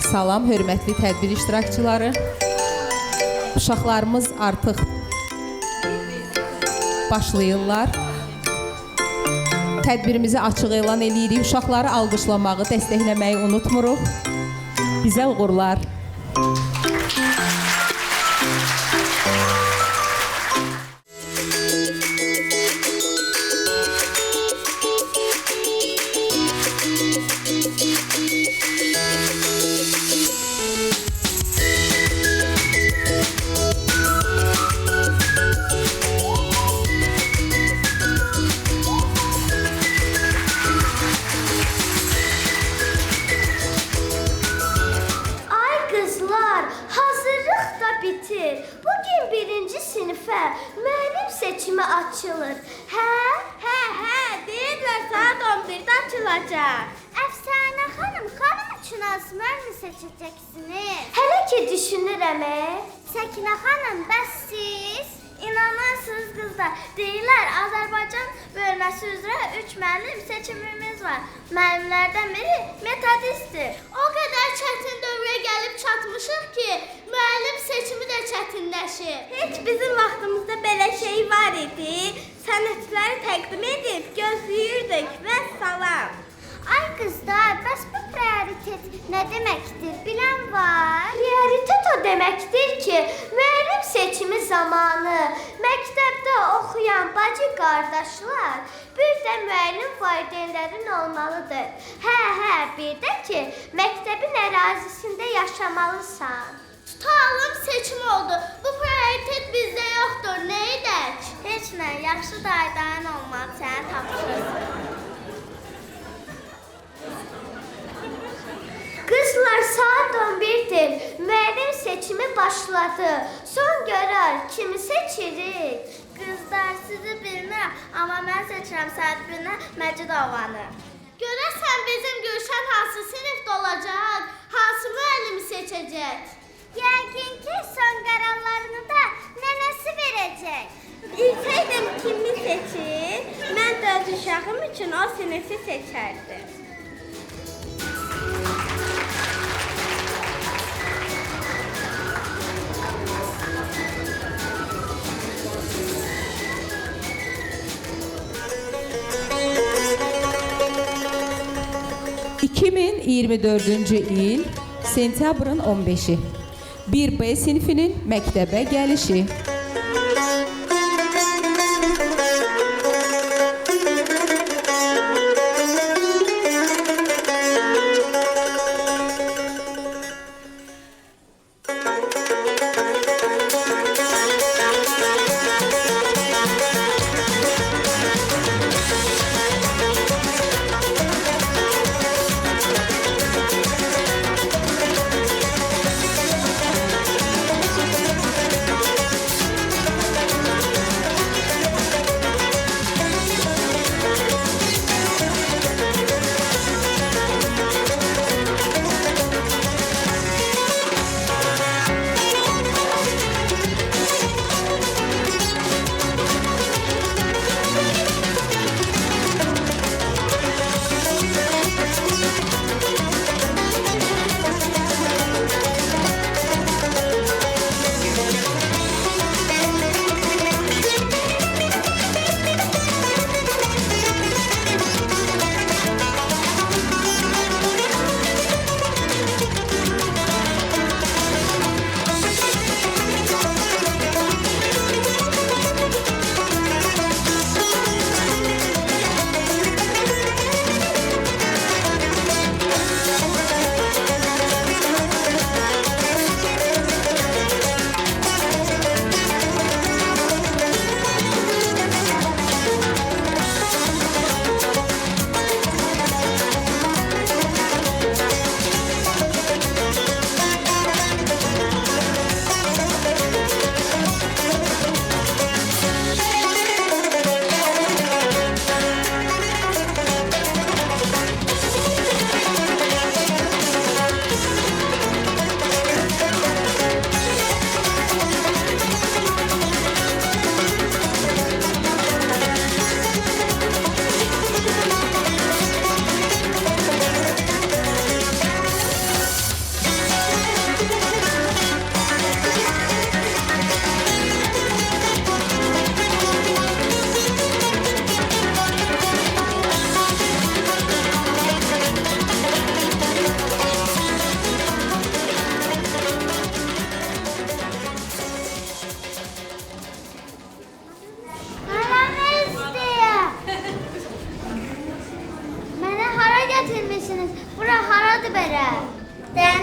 Salam, hörmətli tədbir iştirakçıları. Uşaqlarımız artıq başlayırlar. Tədbirimizi açıq elan edirik. Uşaqları alqışlamağı, dəstəkləməyi unutmuruq. Bizə uğurlar. Bugün birinci sınıfa müəllim seçimi açılır. Hə, deyirlər saat 11-də açılacaq. Əfsanə xanım üçün hansı müəllim seçəcəksiniz? Hələ ki düşünürəm. Səkinə xanım, bəs siz? İnanırsınız qızlar, deyirlər Azərbaycan bölməsi üzrə 3 müəllim seçimimiz var. Müəllimlərdən biri metodistdir. O qədər çətin dövrə gəlib çatmışıq ki, müəllim seçimi də çətinləşir. Heç bizim vaxtımızda belə şey var idi. Sənətləri təqdim edib gözləyirdik və salam. Ay qızlar, bəs bu prioritet nə deməkdir? Bilən var? Prioritet o deməkdir ki, müəllim seçimi zamanı məktəbdə oxuyan bacı qardaşlar bir də müəllim valideynlərin olmalıdır. Hə, bir də ki, məktəbin ərazisində yaşamalısan. Tutalım seçim oldu. Bu prioritet bizdə yoxdur. Nə edək? Heç nə, yaxşı daydan olmalı, sənə tapşırırsın. Kızlar saat 11'dir. Müəllim seçimi başladı. Son görer kimi seçirik. Kızlar sizi bilmem ama ben seçirəm saat 1-ə Məcidovanı. Görəsən bizim Gülşən hansı sınıfda olacaq? Hansı müəllimi seçəcək? Yəqin ki son qərarlarını da nənəsi verəcək. Bilsəydim kimi seçir, mən də öz uşağım üçün o sınıfı seçərdim. ...2024-cü il sentyabrın 15-i 1B sinifinin məktəbə gəlişi.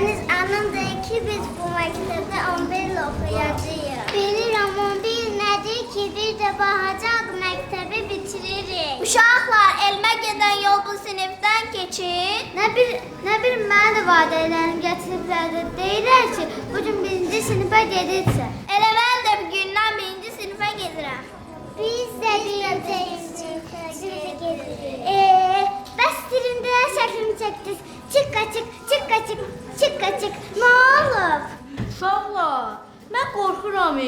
Bilsəniz, anamdır ki, biz bu məktəbdə 11 il oxuyacağıq. Bilirəm, 11 nədir ki, bir də baxacaq məktəbi bitiririk. Uşaqlar, elmə gedən yol bu sinifdən keçir. Nə bilim, mənə də valideynlərim gətiriblər də deyirlər ki, bugün 1-ci sinifə gedirsən. Elə mən də bir gündən 1-ci sinifə gedirəm. Biz də 1-ci sinifə gedirik. Bəs dilində şəklimi çəkdiniz. Çıqqacıq, nə olub? Uşaqlar, mən qorxuram.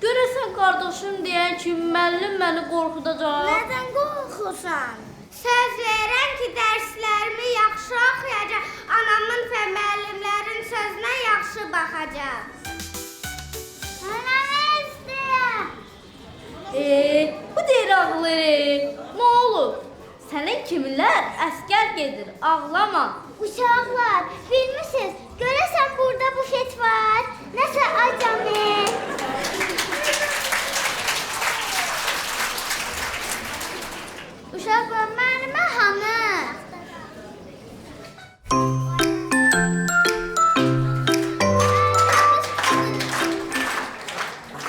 Görəsən qardaşım deyən ki, müəllim məni qorxudacaq. Nədən qorxursan? Söz verirəm ki, dərslərimi yaxşı oxuyacaq, anamın və müəllimlərin sözünə yaxşı baxacaq. Anam istəyir. Bu deyir ağlayır. Nə olub? Sənin kimilər əskər gedir, ağlama. Uşaqlar, bilmişsiniz, görəsən burada bufet var. Nəsə acamı? Uşaqlar, mənimə hanı?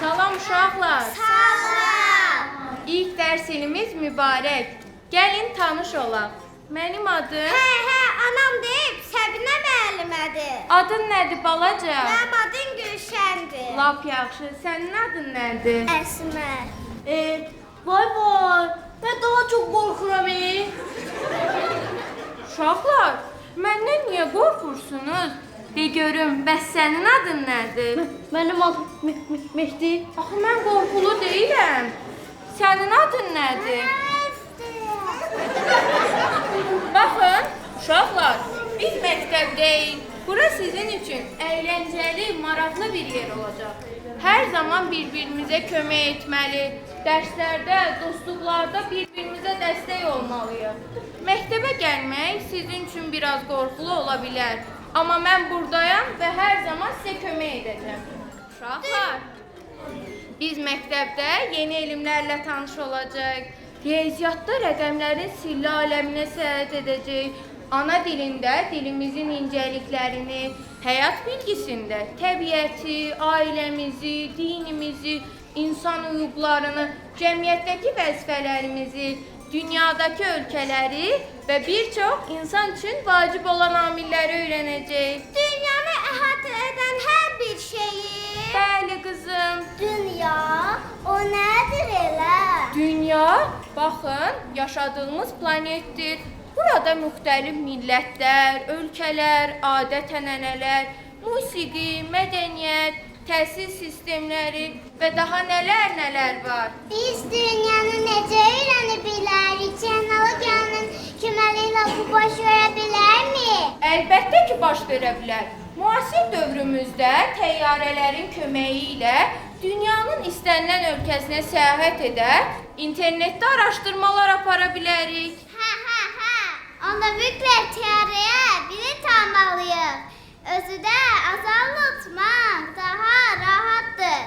Salam uşaqlar. Salam. İlk dərs ilimiz mübarək. Gəlin tanış olaq. Mənim adım... Hə, anam deyib, Səbinə müəllimədir. Adın nədir balaca? Mənim adım Gülşəndir. Lap yaxşı. Sənin adın nədir? Əsmər. Vay, mən daha çox qorxuram. Uşaqlar, məndən niyə qorxursunuz? De görüm, bəs sənin adın nədir? Mənim adım Mehdi. Axı, mən qorxulu deyiləm. Sənin adın nədir? Baxın, uşaqlar, biz məktəbdəyik. Bura sizin üçün əyləncəli, maraqlı bir yer olacaq. Hər zaman bir-birimizə kömək etməli, dərslərdə, dostluqlarda bir-birimizə dəstək olmalıyıq. Məktəbə gəlmək sizin üçün biraz qorxulu ola bilər. Amma mən buradayam və hər zaman sizə kömək edəcəm. Uşaqlar, biz məktəbdə yeni elmlərlə tanış olacaq. Riyaziyyatda rəqəmlərin sirli aləminə səyahət edəcək. Ana dilində dilimizin incəliklərini, həyat bilgisində təbiəti, ailəmizi, dinimizi, insan hüquqlarını, cəmiyyətdəki vəzifələrimizi, dünyadakı ölkələri və bir çox insan üçün vacib olan amilləri öyrənəcək. Dünyanı əhatə edən hər bir şeyi. Bəli qızım. Dünya, o nədir elə? Dünya, baxın, yaşadığımız planetdir. Burada müxtəlif millətlər, ölkələr, adət-ənənələr, musiqi, mədəniyyət, təhsil sistemləri və daha nələr var. Biz dünyanı necə öyrənə bilərik? Texnologiyanın köməyi ilə bu baş verə bilərmi? Əlbəttə ki, baş verə bilər. Müasir dövrümüzdə təyyarələrin köməyi ilə dünyanın istənilən ölkəsinə səyahət edər, internetdə araşdırmalar apara bilərik. Onda mütləq teoriya bilet almalıyıq. Özü də azal unutmaq daha rahatdır.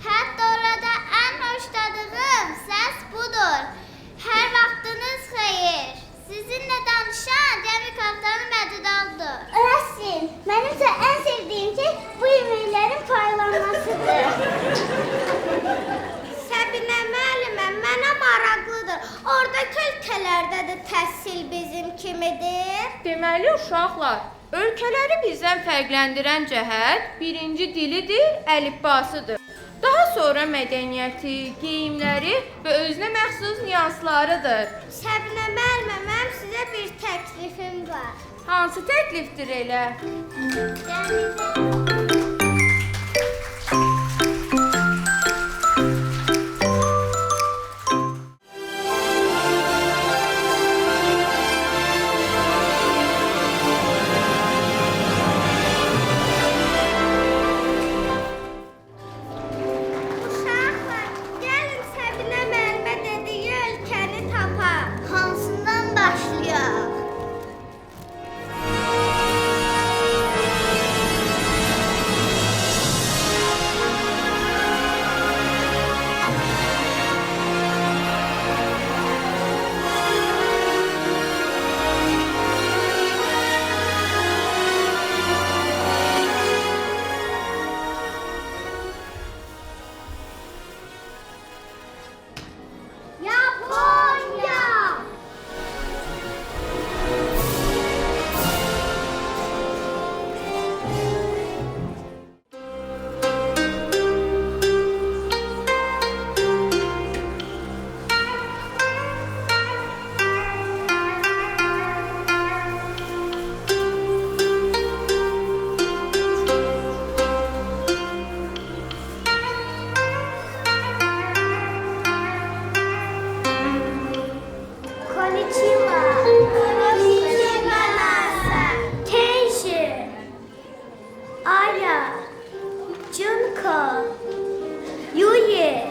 Hətta orada ən xoşladığım səs budur. Hər vaxtınız xeyir. Sizinlə danışan Cəmi Kaptanı Mədudaldır. Rəssim, mənim isə ən sevdiyim şey bu e-maillərin paylanmasıdır. Səbinə müəllimə, mənə maraqlıdır. Oradakı ölkələrdə də təhsil bizim kimidir. Deməli, uşaqlar, ölkələri bizdən fərqləndirən cəhət birinci dilidir, əlifbasıdır. Daha sonra mədəniyyəti, geyimləri və özünə məxsus nüanslarıdır. Səbinə müəllimə, mənim sizə bir təklifim var. Hansı təklifdir elə? Uşaqlar, gəlin Səbinə müəllimə dediyi ölkəni tapaq. Hansından başlayaq? Miko, Yui,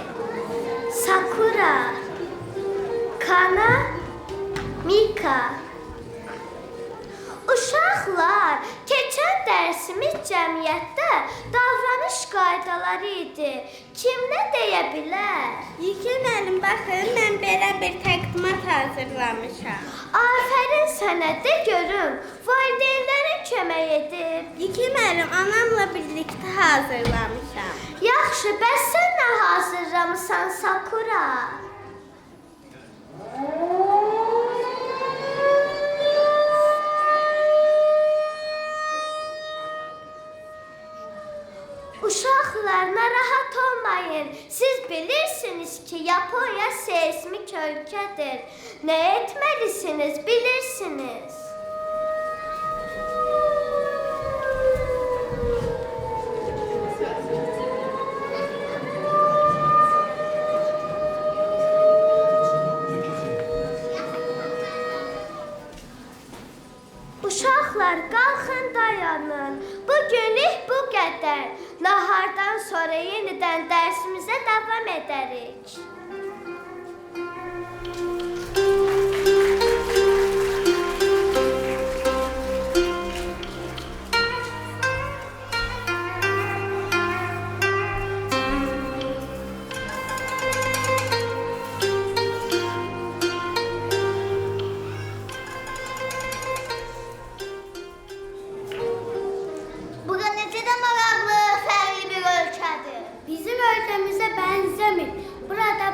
Sakura, Kana, Mika. Uşaqlar, keçən dərsimiz cəmiyyətdə davranış qaydaları idi. Kim nə deyə bilər? Yekə müəllim, baxın, mən belə bir təqdimat hazırlamışam. Afərin sənə, de görüm, valideynlərə kömək edib. Yekə müəllim, anamla birlikdə hazırlamışam. Yaxşı, bəs sən nə hazırlamısan, Sakura? Uşaqlar, narahat olmayın. Siz bilirsiniz ki, Yaponiya seismik ölkədir. Nə etməlisiniz, bilirsiniz. Uşaqlar, qalxın, dayanın. Bugünlük bu qədər. Nahardan sonra yenidən dərsimizə davam edərik.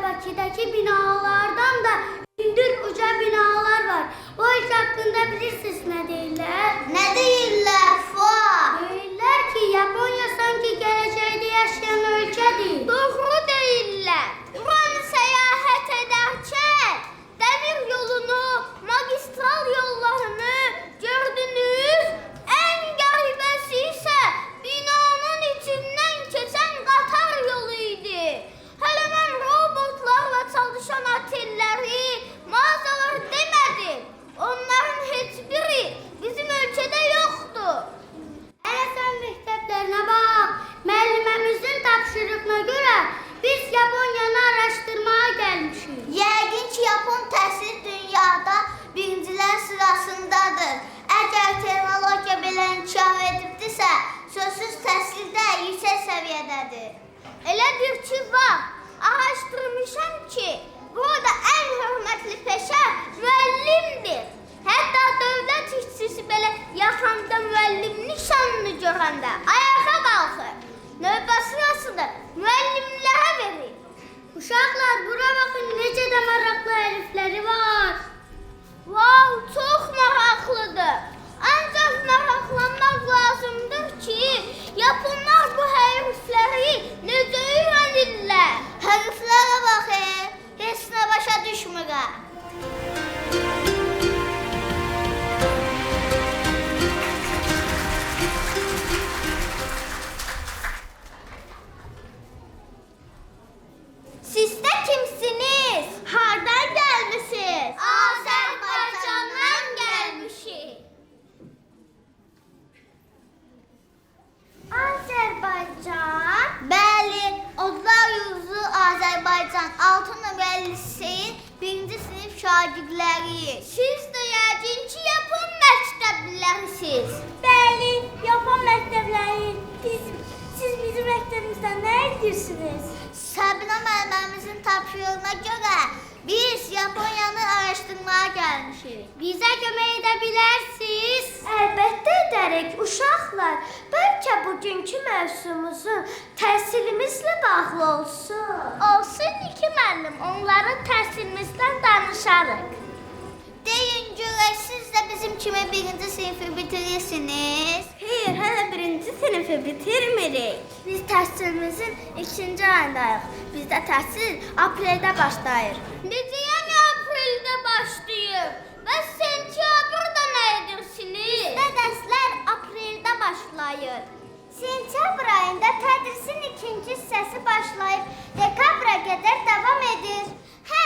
Bakıdakı binalardan da hündür uca binalar var. O iş hakkında bilirsiniz ne deyirlər? Nə deyirlər, Fuad? Deyirlər ki, Yaponiya sanki gələcəkdə yaşayan ölkədir. Doğru deyirlər. Buranı səyahət edərkən dəmir yolunu, magistral yollarını gördünüz. Ən qəribəsi isə binanın içindən keçən qatar yolu idi. Hələ mən robotlarla çalışan otelləri, mağazaları demədim. Onların heç biri bizim ölkədə yoxdur. Hələ sən məktəblərinə bax. Müəlliməmizin tapşırığına görə biz Yaponiyanı araşdırmaya gəlmişik. Yəqin ki, Yapon təhsil dünyada birincilər sırasındadır. Əgər texnologiya belə inkişaf edibdirsə, sözsüz təhsildə yüksək səviyyədədir. Elədir ki, var. Araşdırmışam ki, burada ən hörmətli peşə müəllimdir. Hətta dövlət işçisi belə yaxanda müəllimlik şanını görəndə ayağa qalxır. Növbə sırasını müəllimlərə verir. Uşaqlar, bura baxın, necə də maraqlı hərfləri var. Vav, çox maraqlıdır. Ancaq maraqlanmaq lazımdır ki, Yaponlar bu hərfləri necə öyrənirlər? Hərflərə baxın, heç nə başa düşmürəm. Siz də kimsiniz? Hardan gəlmisiniz? Azərbaycandan gəlmişik. Azərbaycan? Bəli, Odlar Yurdu Azərbaycan 6 nömrəli liseyin 1-ci sinif şagirdləriyik. Siz də yəqin ki, Yapon məktəblilərisiniz. Bəli, Yapon məktəbləri. Siz bizim məktəbimizdən nə edirsiniz? Səbinə müəllimimizin tapşırığına görə biz Yaponiyanı araşdırmaya gəlmişik. Bizə kömək edə bilərsiniz. Əlbəttə edərik, uşaqlar. Bəlkə bugünkü mövzumuzun təhsilimizlə bağlı olsun. Olsun ki, müəllim, onların təhsilimizdən danışarıq. Deyin görək, siz də bizim kimi 1-ci sinifi bitirirsiniz. Xeyr, hələ 1-ci sinifi bitirmirik. Biz təhsilimizin 2-ci ayındayıq. Bizdə təhsil apreldə başlayır. Necə yəni apreldə başlayır? Bəs sentyabrda nə edirsiniz? Bizdə dərslər apreldə başlayır. Sentyabr ayında tədrisin 2-ci hissəsi başlayıb dekabra qədər davam edir. Hə,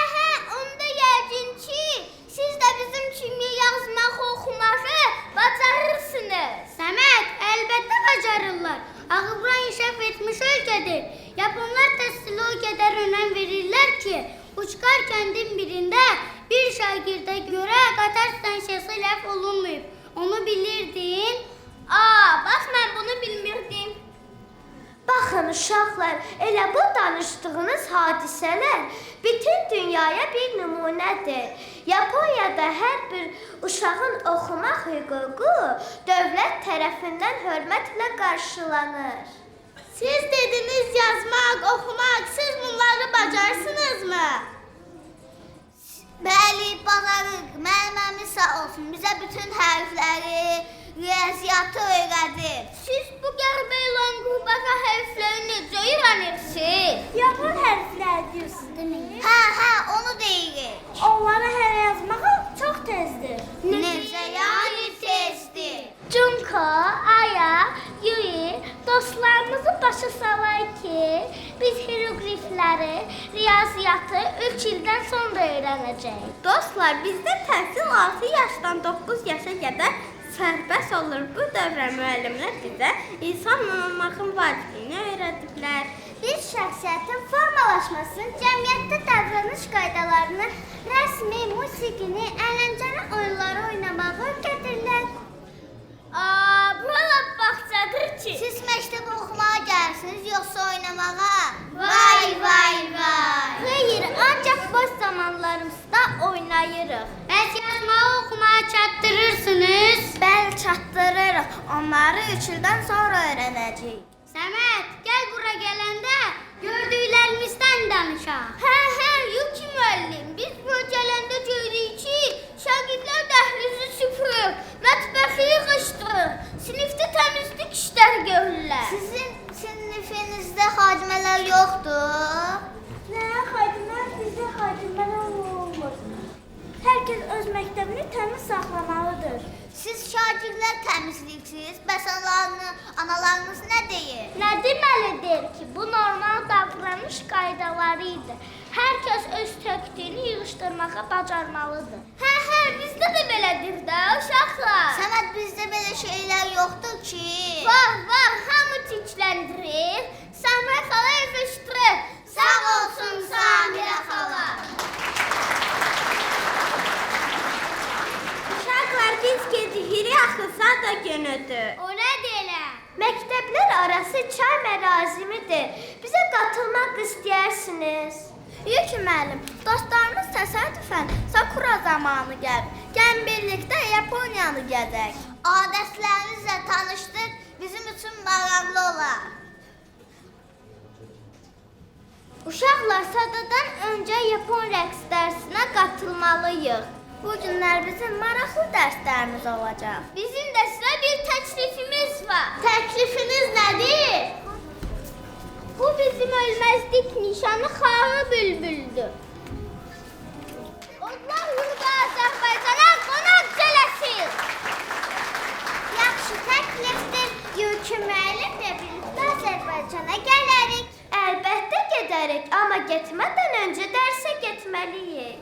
onda yəqin ki, siz də bizim kimi yazmaq, oxumağı bacarırsınız. Səməd, əlbəttə bacarırlar. Axı bura inkişaf etmiş ölkədir. Yaponlar təhsilə o qədər önəm verirlər ki, Uçqar kəndin birində bir şagirdə görə qatar stansiyası ləf olunmayıb. Onu bilirdin? Bax mən bunu bilmirdim. Baxın uşaqlar, elə bu danışdığınız hadisələr bütün dünyaya bir nümunədir. Yaponiyada hər bir uşağın oxumaq hüququ dövlət tərəfindən hörmətlə qarşılanır. Siz dediniz yazmaq, oxumaq, siz bunları bacarsınızmı? Bəli, bacarıq. Müəllimimiz sağ olsun, bizə bütün hərfləri, riyaziyyatı öyrədir. Siz bu qəribə lanqurbaqa hərfləri necə öyrənirsiniz? Yapon hərfləri deyirsiniz demək. Hə, onu deyirik. Onları hər yazmağı çox tezdir. Necə yəni tezdir? Junko, Aya, Yui dostlarımızı başa salay ki, biz hieroqlifləri, riyaziyyatı 3 ildən sonra öyrənəcəyik. Dostlar, bizdə təhsil 6 yaşdan 9 yaşa qədər sərbəst olur. Bu dövrə müəllimlər bizə insan olmağın vacibliyini öyrədiblər. Bir şəxsiyyətin formalaşmasını, cəmiyyətdə davranış qaydalarını, rəsmi, musiqini, əyləncəli oyunları oynamağı öyrədirlər. Bura bağçadır ki. Siz məktəbə oxumağa gəlirsiniz, yoxsa oynamağa? Vay! Xeyr, ancaq boş zamanlarımızda oynayırıq. Bəs yazmağı oxumağa çatdırırsınız? Bəli, çatdırırıq. Onları 3 ildən sonra öyrənəcəyik. Səməd, gəl bura gələndə gördüklərimizdən danışaq. Hə, Yuki müəllim. Biz bura gələndə gördük ki, şagirdlər dəhlizi süpürür, mətbəxi yığışdırır, sinifdə təmizlik işləri görürlər. Sizin sinifinizdə xadimələr yoxdur? Nə, xadimlər bizdə xadimlər olmur. Hər kəs öz məktəbini təmiz saxlamalıdır. Siz şagirdlər təmizliksiniz, bəs analarınız nə deyir? Nə deməlidir ki, bu normal davranış qaydaları idi. Hər kəs öz tökdüyünü yığışdırmağa bacarmalıdır. Hə, bizdə də belədir də, uşaqlar. Səməd, bizdə belə şeylər yoxdur ki. Var, hamı tikləndirir, Samirə xala yığışdırır. Sağ olsun Samirə xala. Uşaqlar, biz gecikirik, axı da günüdür. O nə deyirlər? Məktəblər arası çay mərasimidir. Bizə qatılmaq istəyirsiniz. Yuki müəllim, dostlarımız təsadüfən Sakura zamanı gəlib. Gəlin birlikdə Yaponiyanı gəzək. Adətlərinizlə tanışdıq, bizim üçün maraqlı olar. Uşaqlar, sadadan öncə Yapon rəqs dərsinə qatılmalıyıq. Bu günlər bizim maraqlı dərslərimiz olacaq. Bizim də sizə bir təklifimiz var. Təklifiniz nədir? Bu bizim ölməzlik nişanı Xağı Bülbüldür. Allah yurda Azərbaycana qonaq gələsin. Yaxşı təklifdir. Yuki müəllimlə birlikdə Azərbaycana gələrik. Əlbəttə gedərik, amma getmədən öncə dərsə getməliyik.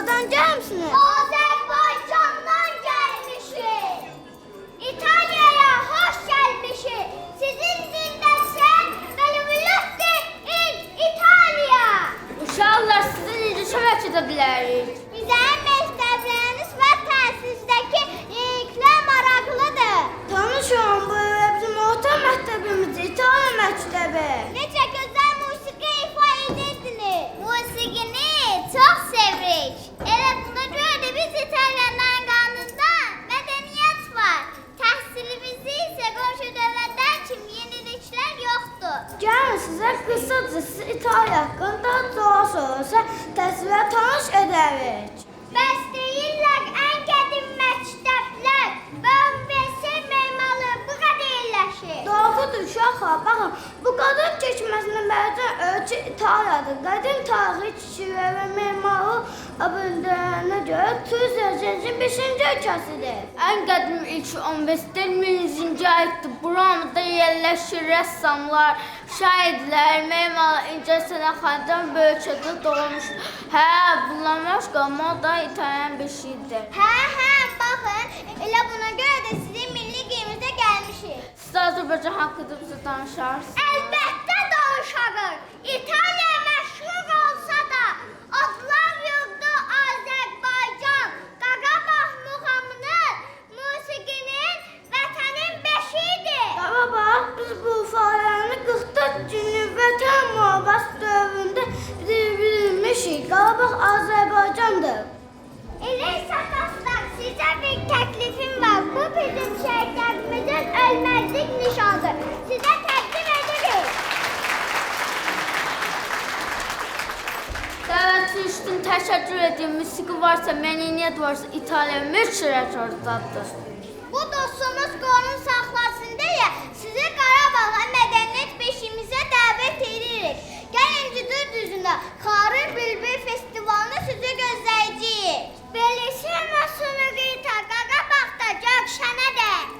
Haradan gəlmisiniz? Azərbaycandan gəlmişik. İtaliyaya xoş gəlmişik. Sizin dildəsən Velivillotdi in İtaliya. Uşaqlar sizin necə kömək edə bilərik? Bizim məktəbləriniz və təhsildəki yeniliklər maraqlıdır. Tanışın, bu bizim orta məktəbimiz İtaliya məktəbi. Necə gözəl musiqi ifa edirsiniz. Musiqini çox sevirik. Elə buna görə də biz İtalyanların qanında mədəniyyət var. Təhsilimizi isə qonşu dövlətlər kimi yeniliklər yoxdur. Gəlin sizə qısacası İtaliya haqqında daha sonrası təsvirə tanış edərik. Bəs deyirlər ən qədim məktəblər və universitet memarlığı burada yerləşir. Doğrudur uşaqlar, baxın, bu qadın keçməsindən bərabər ölçü İtaliyadır. Qədim tarixi kişilər və memarlıq abunlarına görə Türkiyənin 5-ci ölkəsidir. Ən qədim ilk universitet 1100-ci aiddir. Buramda yerləşir rəssamlar, şairlər, memarlar, incəsənətxanadan böyük ölçüdə doğulmuş. Hə, bundan başqa moda İtalyan beşiyidir. Hə, baxın, elə buna görə də sizin milli geyimizdə gəlmişik. Siz Azərbaycan haqqında bizə danışarsınız. Əlbəttə danışarıq. İtaliya məşhur olsa da, Otlar yurdu Azərbaycan, Qarabağ muğamının, musiqinin, vətənin beşiyidir. Qarabağ, biz bu fəaliyyəni 44 günlük vətən müharibəsi dövründə bildirmişik. Qarabağ Azərbaycandır. Eləysə dostlar, sizə bir təklifim var. Bu bizim şəhidlərimizin ölməzlik nişanıdır. Sizə təqdim edirik. Dəvəti üçün təşəkkür edirəm. Musiqi varsa, mədəniyyət varsa, İtaliya mürşirət oradadır. Bu dostumuz qorun saxlasın deyə sizi Qarabağa mədəniyyət beşiyimizə dəvət edirik. Gəlin Cüdür düzündə Xarı Bülbül festivalını sizi gözləyəcəyik. Belisi məsunu qeyta Qarabağda görüşənə dək.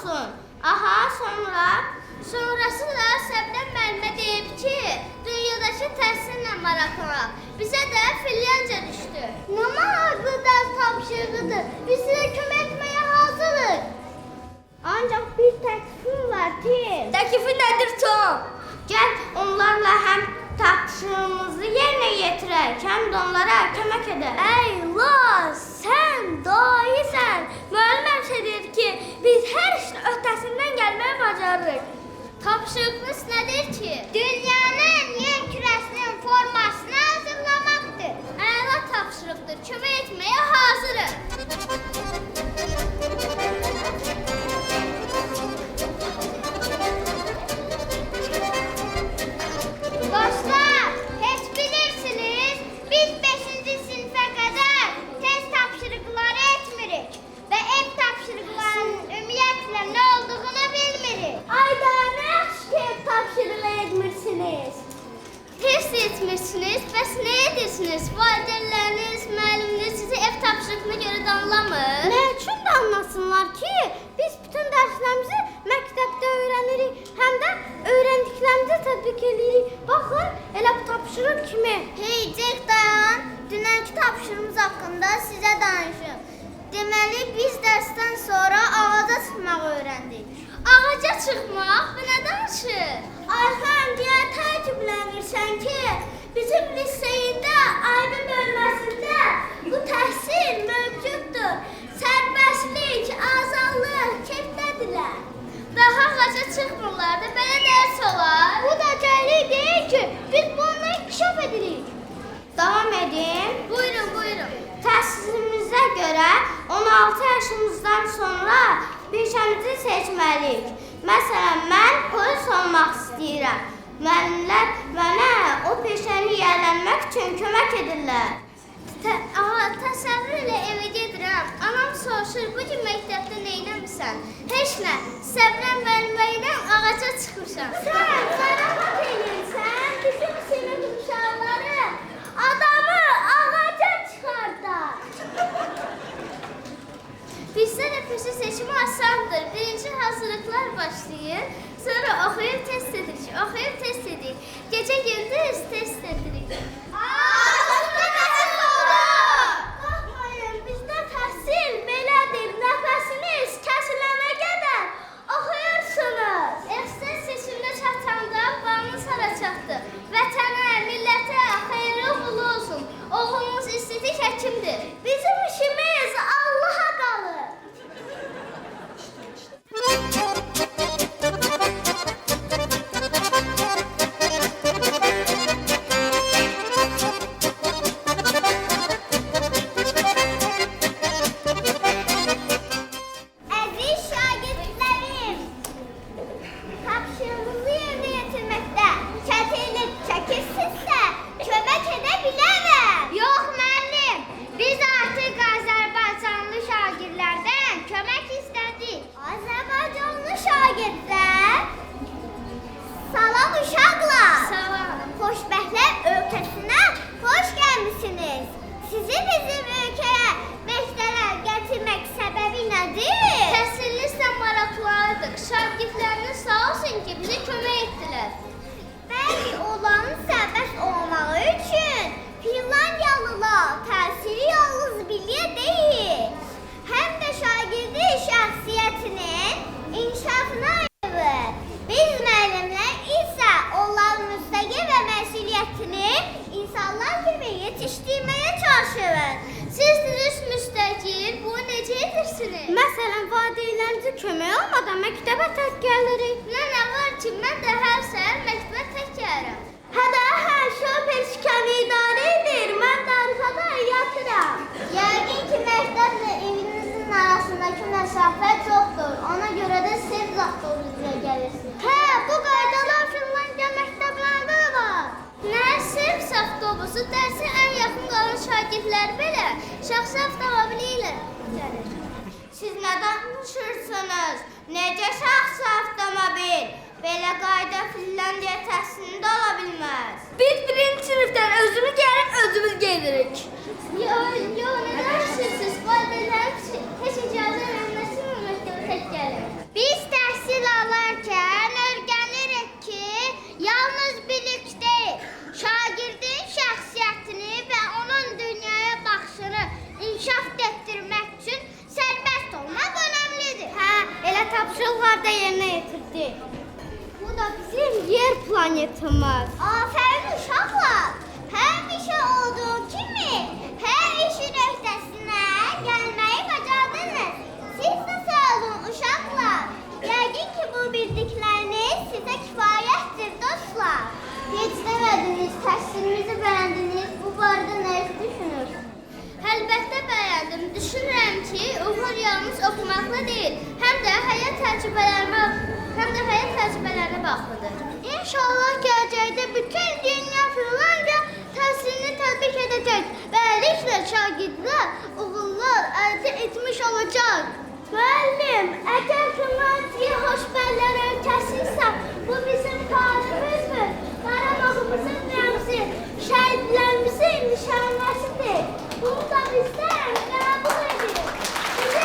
olsun. Aha, sonrası da Səbnəm müəllimə deyib ki, dünyadakı təhsillə maraqlanaq. Bizə də Finlandiya düşdü. Nə maraqlı dərs tapşırığıdır. Biz sizə kömək etməyə hazırıq. Ancaq bir təklifim var, Tim. Təklifi nədir Tom? Gəl onlarla həm tapşırığımızı yerinə yetirək, həm də onlara kömək edək. Ey Laz, sən dahisən. Müəllim həmişə deyir ki, biz hər işin öhdəsindən gəlməyi bacarırıq. Tapşırığınız nədir ki? Dünyanın yer kürəsinin formasını hazırlamaqdır. Əla tapşırıqdır, kömək etməyə hazırıq. Dostlar, heç bilirsiniz, biz 5-ci sinifə qədər test tapşırıqları etmirik və ev tapşırıqlarının ümumiyyətlə nə olduğunu bilmirik. Ayda, nə yaxşı ki, ev tapşırığı etmirsiniz. Test etmirsiniz, bəs nə edirsiniz? Valideynləriniz, müəlliminiz sizi ev tapşırığına görə danlamır. Nə üçün də anlasınlar ki, biz bütün dərslərimizi məktəbdə öyrənirik, həm də öyrəndiklərimizi tətbiq edirik. Baxın, elə bu tapşırıq kimi. Hey Jack, dayan. Dünənki tapşırığımız haqqında sizə danışım. Deməli, biz dərsdən sonra ağaca çıxmağı öyrəndik. Ağaca çıxmaq? Bu nə danışır? Ayxan, deyə təəccüblənirsən ki, bizim liseyində aybı bölməsində bu təhsil mövcuddur. Sərbəstlik, azadlıq, keyfdədirlər. Daha ağaca çıxmırlar da belə dərs olar. Bu da gəlir deyir ki, biz bununla inkişaf edirik. Davam edin. Buyurun. Təhsilimizə görə 16 yaşımızdan sonra peşəmizi seçməliyik. Məsələn, mən polis olmaq istəyirəm. Müəllimlər mənə o peşəni yiyələnmək üçün kömək edirlər. Təsəvvür elə evə gedirəm. Anam soruşur, bu gün məktəbdə nə eləmirsən? Heç nə, Səbnəm müəllimə ilə ağaca çıxmışam. Sən zarafat eləyirsən, bizim sinif uşaqları adamı ağaca çıxardar. Bizdə də peşə seçimi asandır. Birinci hazırlıqlar başlayır, sonra oxuyub test edirik. Gecə gündüz test edirik. Baxmayın, bizdə təhsil belədir, nəfəsiniz kəsilənə qədər oxuyursunuz. Əxsən seçimdə çatanda bağımız hara çatdı. Vətənə, millətə xeyirli uğurlu olsun. Oğlumuz estetik həkimdir. Bizim işimiz Allaha qalır. Əziz şagirdlərim, tapşırığınızı yerinə yetirməkdə çətinlik çəkirsinizsə, kömək edə bilərəm. Yox müəllim, biz artıq Azərbaycanlı şagirdlərdən kömək istədik. Azərbaycanlı şagirdlər, Salam uşaqlar. salam. Xoşbəxtlər ölkəsinə xoş gəlmisiniz. Sizi bizim ölkəyə məktəbə gətirmək səbəbi nədir? Təhsillislə maraqlıydıq. Şagirdləriniz sağ olsun ki, bizə kömək etdilər. Bəli, onların sərbəst olmağı üçün Finlandiyalılar təhsili yalnız biliyə deyil, həm də şagirdi şəxsiyyətinin inkişafına ayırır. Biz müəllimlər isə onların müstəqil və məsuliyyətini insanlar kimi yetişdirməyə çalışırıq. Siz dürüst müstəqil, bunu necə edirsiniz? Məsələn, valideynlərimizin kömək olmadan məktəbə tək gəlirik. Nə var ki, mən də hər səhər məktəbə tək gəlirəm. Hə, şofer şikanı idarə edir, mən də arxada yatıram. Yəqin ki, məktəblə evinizin arasındakı məsafə çoxdur. Ona görə də sırf avtobusla gəlirsiniz. Hə, bu qaydalar Finlandiya məktəblərində də var. Nə sırf avtobusu, dərsə ən yaxın qalan şagirdlər belə şəxsi avtomobili ilə gəlir. Siz nə danışırsınız? Necə şəxsi avtomobil? Belə qayda Finlandiya təhsilində ola bilməz. Biz birinci sinifdən özümüz gəlib özümüz gedirik. Yo, nə danışırsınız? Valideynlər heç icazə verməsin mi məktəbə tək gəlir? Biz yerinə yetirdik. Bu da bizim yer planetimiz. Aferin uşaqlar. Həmişə olduğu kimi hər işin öhdəsindən gəlməyi bacardınız. Siz də sağ olun uşaqlar. Yəqin ki bu bildikləriniz sizə kifayətdir dostlar. Heç demədiniz, təhsilimizi bəyəndiniz. Bu barədə nə düşünürsünüz? Əlbəttə bəyəndim. Düşünürəm ki, uğur yalnız oxumaqla deyil, həm də həyat təcrübələrinə baxılıdır. İnşallah gələcəkdə bütün dünya Finlandiya təhsilini tətbiq edəcək. Beləliklə şagirdlər uğurlar əldə etmiş olacaq. Müəllim, əgər Finlandiya xoşbəxtlər ölkəsisə, bu bizim tariximizdir. Qarabağımızın rəmzi, şəhidlərimizin nişanəsidir. Bunu da bizdən qəbul edin. Bizi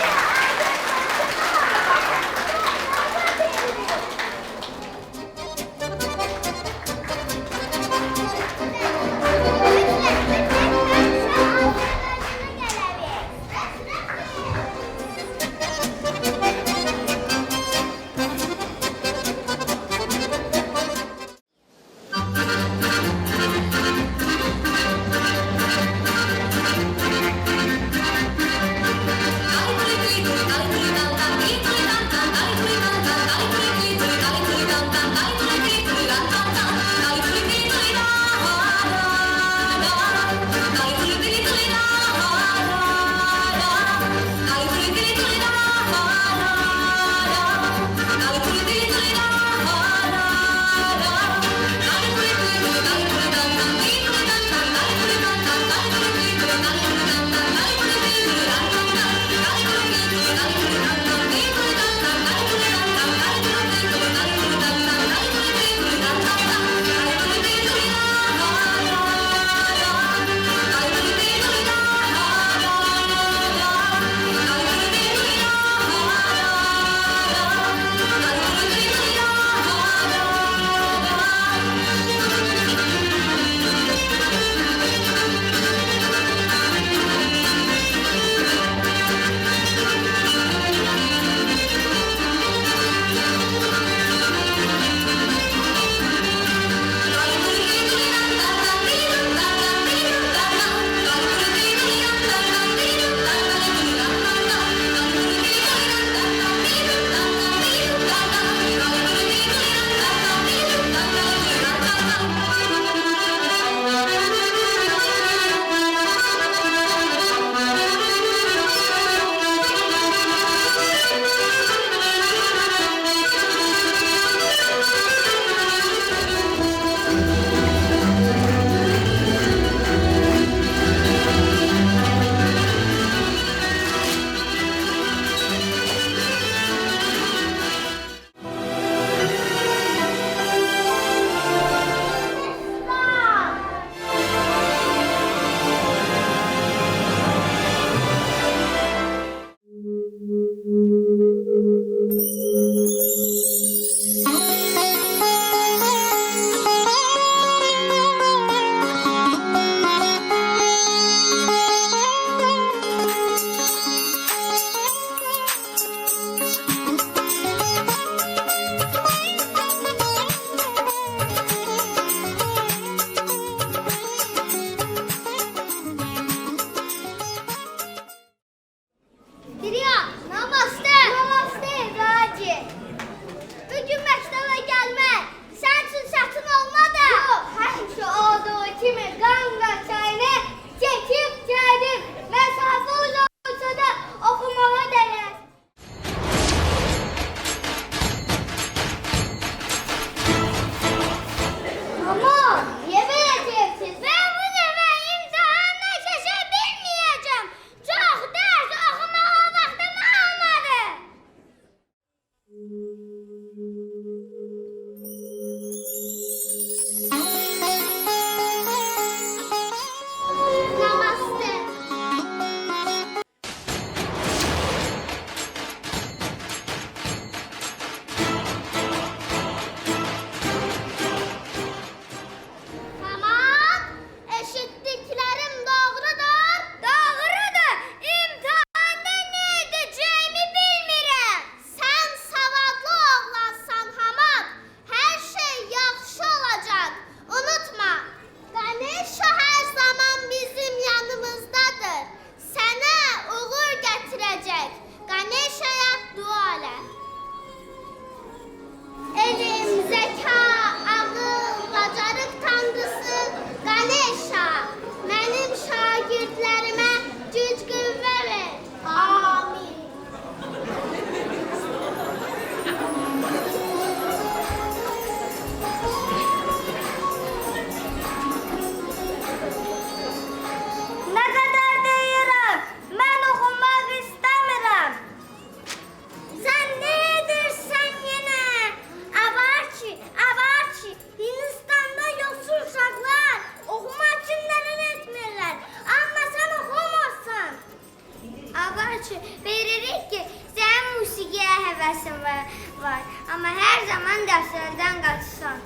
dərslərdən qaçsan.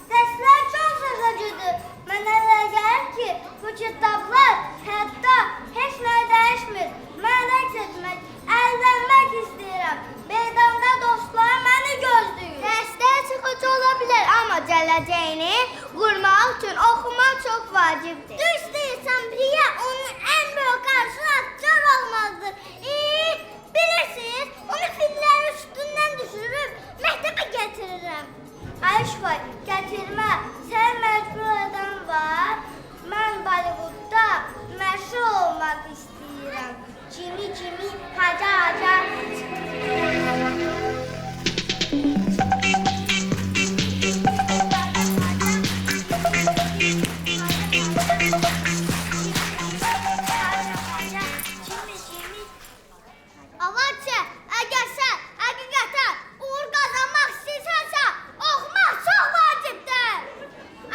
Dərslər çox sıxıcıdır. Mənə elə gəlir ki, bu kitablar hətta heç nə dəyişmir. Mən əks etmək, əylənmək istəyirəm. Meydanda dostlar məni gözləyir. Dərslər sıxıcı ola bilər, amma gələcəyini qurmaq üçün oxumaq çox vacibdir. Düz deyirsən, Priya, onun ən böyük qarşıladıcı olmalıdır. Bilirsiniz, onu fillərin üstündən düşürüb məktəbə gətirirəm. Ayş vay, gətirmə, sən məcbur edən var. Mən Bollywoodda məşhur olmaq istəyirəm. Kimi, haca. Avaçı, əgər sən həqiqətən uğur qazanmaq istəyirsənsə, oxumaq çox vacibdir.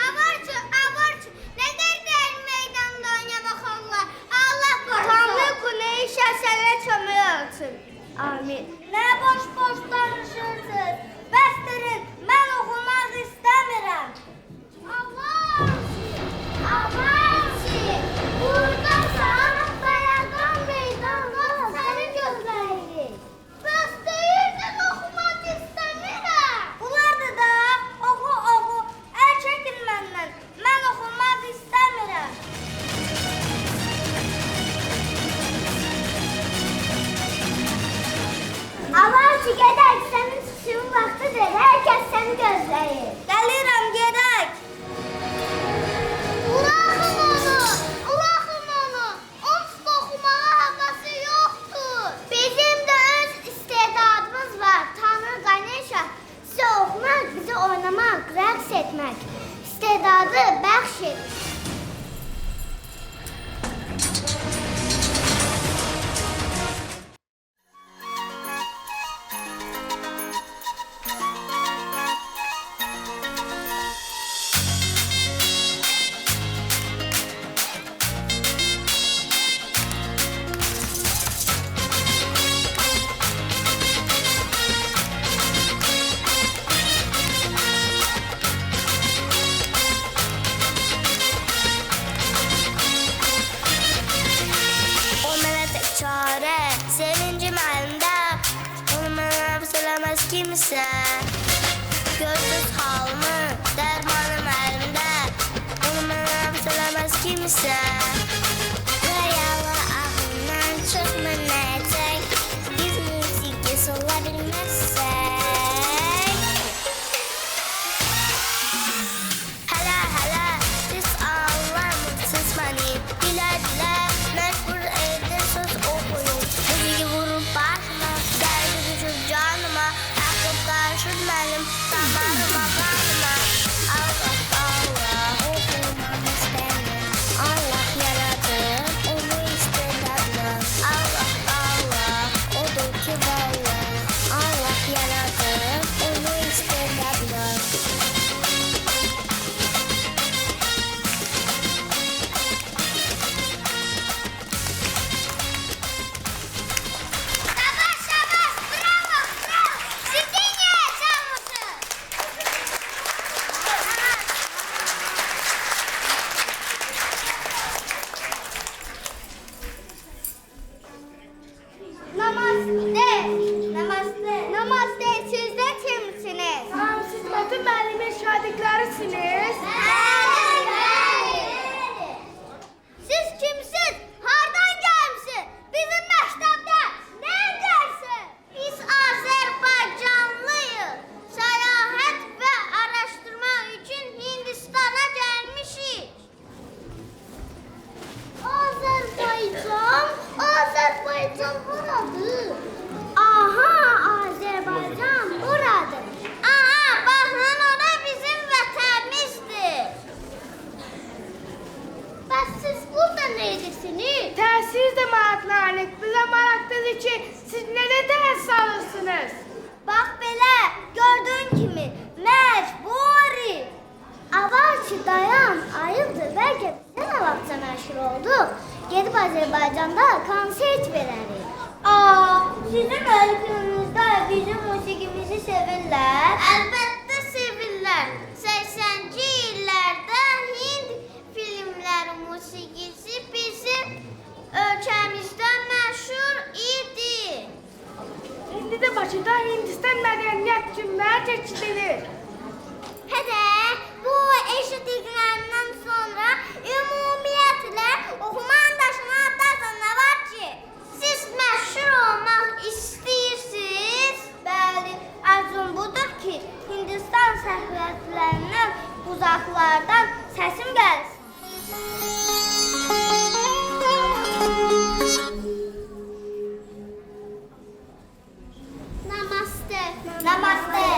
Avaçı, nələr deyil meydanda oynamaq onlar. Allah Tanrı Quneyi şəsələ kömək olsun. Amin. Nə boş danışırsınız? Bəsdirin, mən oxumaq istəmirəm. Avaçı, buradasan, dayanan meydanda səni gözləyirik. Bəs deyirdin, oxumaq istəmirəm. Bunlardır da, oxu, əl çəkin məndən. Mən oxumaq istəmirəm. Avaçı, gedək, sənin suyun vaxtıdır, hər kəs səni gözləyir. Gəlirəm, gedək. Buraxın onu. Onsuz da oxumağa havası yoxdur. Bizim də öz istedadımız var. Tanrı Ganesha sizə oxumaq, bizi oynamaq, rəqs etmək, istedadı bəxş edir. Sevincim əlimdə, onu mənə söyləməz kimsə. Gördüz halımı, dərmanım əlimdə, onu mənə söyləməz kimsə. Rəyalı ağından çıxmınacaq, biz musiqi sola bilməzsək. Hələ, siz anlamırsınız məni, bilə, məcbur edin söz oxuyun. Müziği vurub başıma, gəldi düşür canıma, əqib qarışır mənim damarıma, qanıma. Allah, oxumam istəmir, Allah yaradır, onu istədədir. Allah, odur ki vallah, Allah yaradır, onu istədədir. Namaste, siz də kimsiniz? Siz Batu müəllimin şagirdlərisiniz. Bəli. Siz kimsiz? Hardan gəlmisiniz? Bizim məktəbdə nə dərsin? Biz Azərbaycanlıyıq. Səyahət və araşdırma üçün Hindistana gəlmişik. Azərbaycan buradır. Aha, Azərbaycan buradır. Aha, baxın, ora bizim vətənimizdir. Bəs siz burada nə edirsiniz? Təhsil də maraqlanır. Bizə maraqlıdır ki, siz nədə dərs alırsınız? Bax belə, gördüyün kimi, məcburi. Avaçı, dayan, ayıldır. Bəlkə biz nə vaxtca məşhur olduq? Gedib Azərbaycanda konsert verərik. Sizin öykünüzdə bizim musiqimizi sevirlər? Əlbəttə sevirlər. 80-ci illərdə Hind filmləri musiqisi bizim ölkəmizdə məşhur idi. İndi də Bakıda Hindistan mədəniyyət günləri keçirilir. Hədə, bu eşitdiklərindən sonra ümumiyyətlə oxuman daşına atarsan nə var ki? Siz məşhur olmaq istəyirsiniz? Bəli, arzum budur ki, Hindistan səhnələrindən uzaqlardan səsim gəlsin. Namaste. Namaste.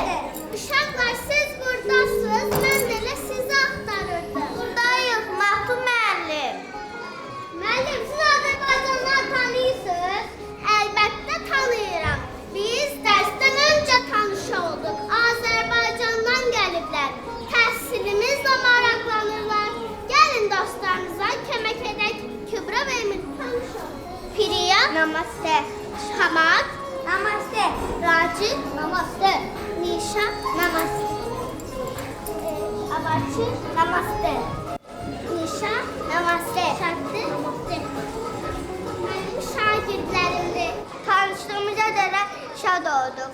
Uşaqlar, siz buradasınız, mən də elə sizi axtarırdım. Buradayıq, Mahtu müəllim. Müəllim, siz Azərbaycanlıları tanıyırsınız? Əlbəttə tanıyıram. Biz dərsdən öncə tanış olduq. Azərbaycandan gəliblər. Təhsilimizlə maraqlanırlar. Gəlin dostlarımıza kömək edək. Kübra və Emil tanış olun. Priya, namaste. Şamat, namaste. Raci, namaste. Nisha, namaste. Abachi, namaste. Nisha, namaste. Şartı, namaste. Mənim şagirdlərimdir. Tanışdığımıza görə şad olduq.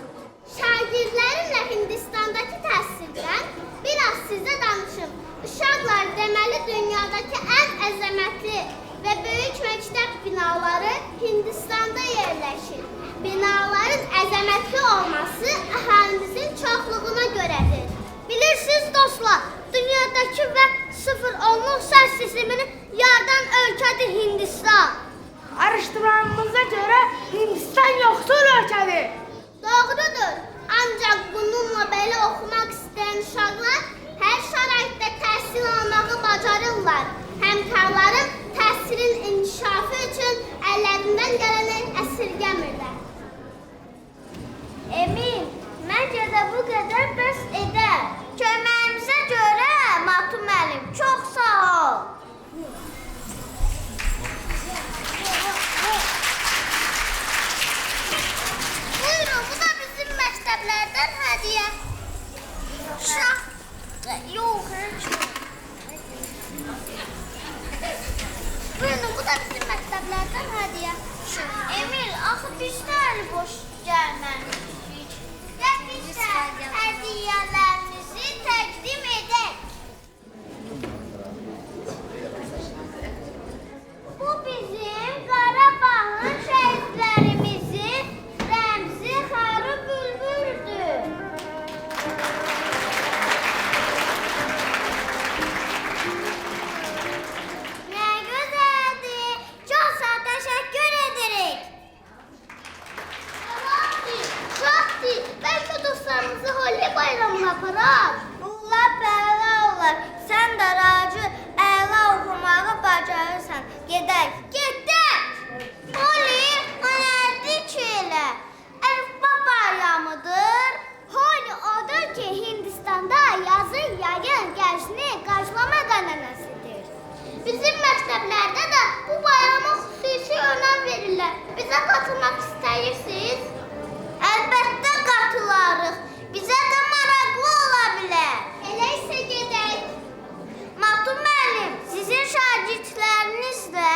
Şagirdlərimlə Hindistandakı təhsildən biraz sizə danışım. Uşaqlar, deməli dünyadakı ən əzəmətli və böyük məktəb binaları Hindistanda yerləşir. Binaların əzəmətli olması əhalimizin çoxluğuna görədir. Bilirsiniz dostlar, dünyadakı və 0-10'luq səs sistemini yaradan ölkədir Hindistan. Araşdırmamıza görə Hindistan yoxsul ölkədir. Doğrudur. Ancaq bununla belə oxumaq istəyən uşaqlar hər şəraitdə təhsil almağı bacarırlar. Həmkarların təhsilin inkişafı üçün əllərindən gələni əsirgəmirlər. Emin, məncə də bu qədər bəs edər. Köməyimizə görə Mahtu müəllim, çox sağ ol. Buyurun, bu da bizim məktəblərdən hədiyyə. Şah, yox, heç yox. Buyurun, bu da bizim məktəblərdən hədiyyə. Emil, axı biz də əli boş gəlməmişik. Və biz də hədiyyələrimizi təqdim edək. Bu bizim Qarabağın şəhidlərimizin rəmzi xarı bülbüldür. Nə gözəldir. Çox sağ təşəkkür edirik. Çoxdur. Bəlkə dostlarımızı Holi bayramına aparaq. Bunlar bəla olar. Sən də Racı əla oxumağı bacarırsan. Gedək. Gedək. Holi, o nədir ki elə? Əlifba bayramıdır. Holi odur ki, Hindistanda yazın yayın gəncini qarşılama ənənəsidir. Bizim məktəblərdə də bu bayrama xüsusi önəm verirlər. Bizə qatılmaq istəyirsiniz? Əlbəttə qatılarıq. Bizə də maraqlı ola bilər. Elə isə gedək. Mahtu müəllim, sizin şagirdləriniz də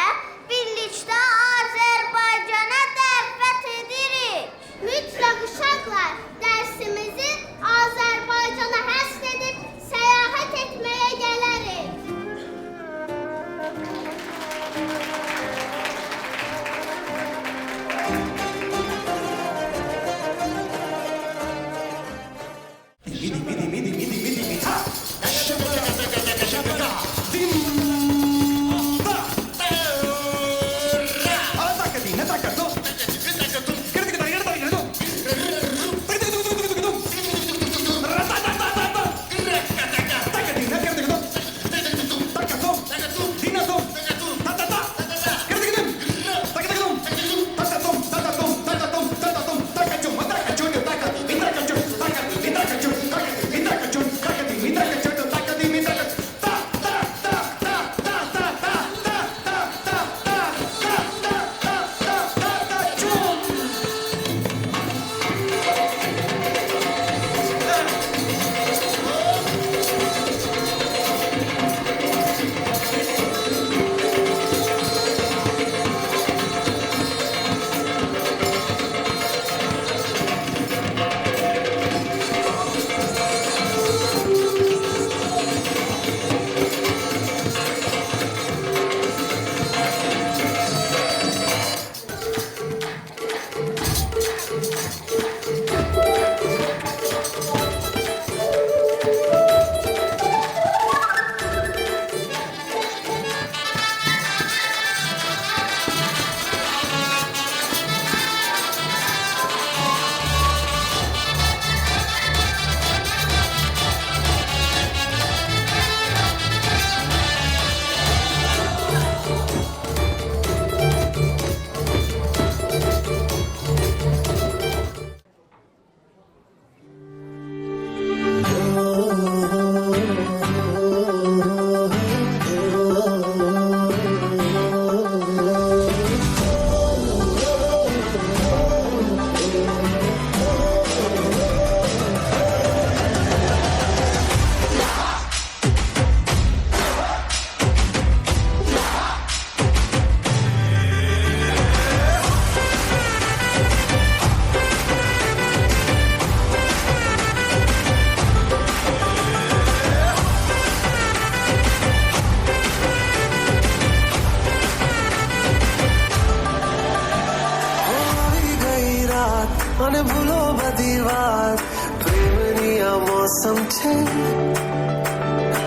छे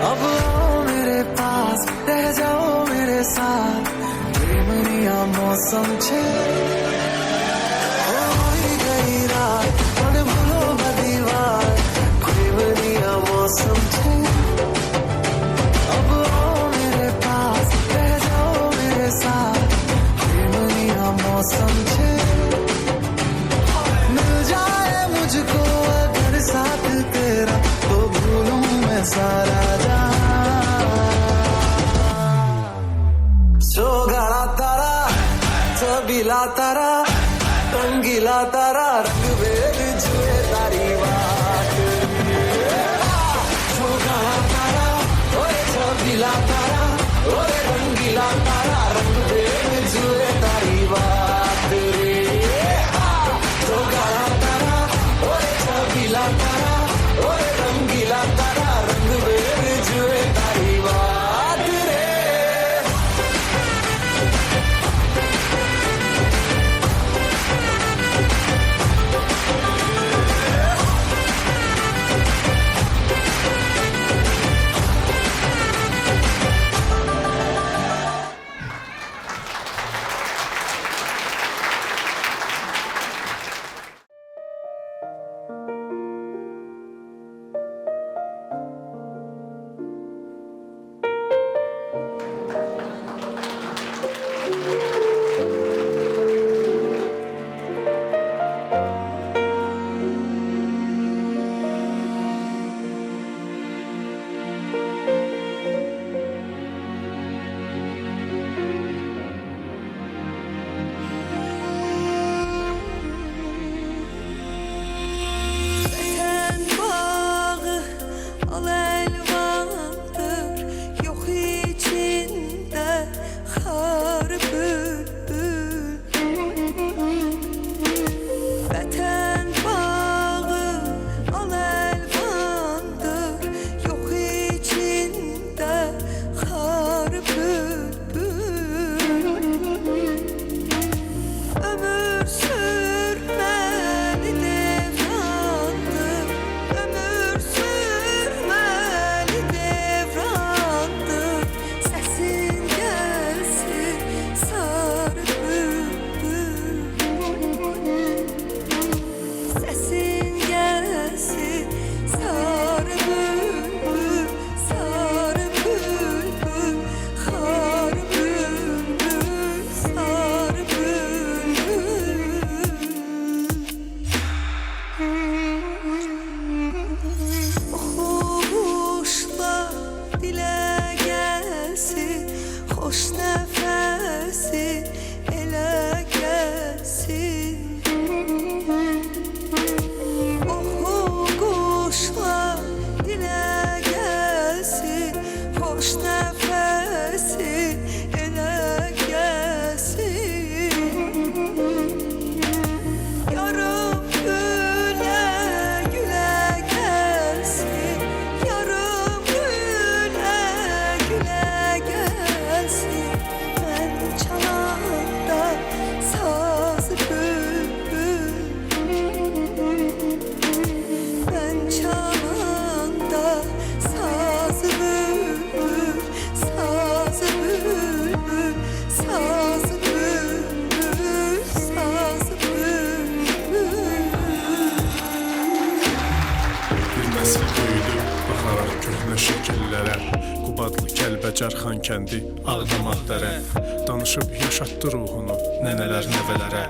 अब आओ मेरे पास रह जाओ मेरे साथ प्रेमनिया मौसम छे होई गई रात मन भूलो बदीवार प्रेमनिया मौसम छे अब आओ मेरे पास रह जाओ मेरे साथ प्रेमनिया मौसम छे मिल जाए मुझको अगर साथ तेरा तो भूलूं मैं सारा सोगाड़ा तारा सबीला तारा रंगीला तारा रंग वेद जुए तारी बात सोगाड़ा तारा ओए सबीला तारा ओए रंगीला तारा रंग वेद जुए तारी बात रे सोगाड़ा तारा ओए सबीला तारा ओए रंगीला तारा रंग वेद जुए तारी बात रे Bəcər Xankəndi, Ağdamad dərə danışıb yaşatdı ruhunu nənələr nəvələrə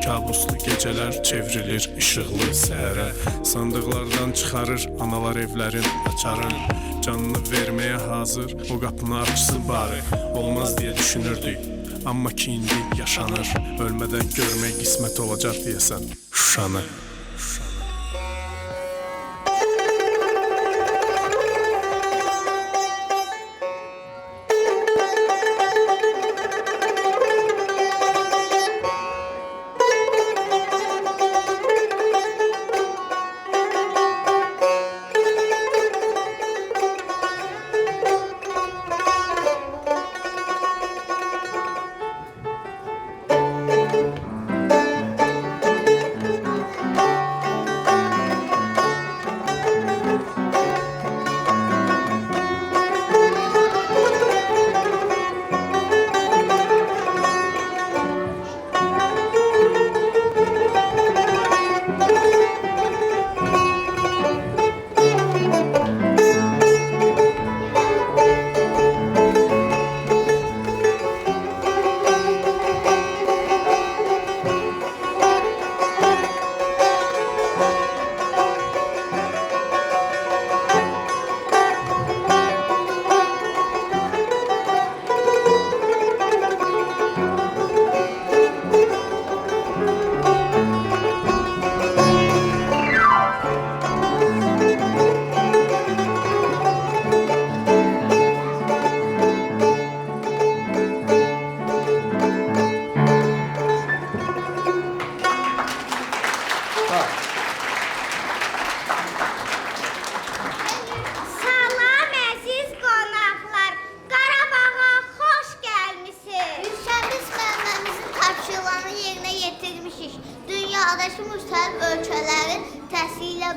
kabuslu gecələr çevrilir işıqlı səhərə sandıqlardan çıxarır analar evlərin açarın canını verməyə hazır o qapını açsın bari olmaz deyə düşünürdük amma ki indi yaşanır ölmədən görmək qismət olacaq deyəsən Şuşanı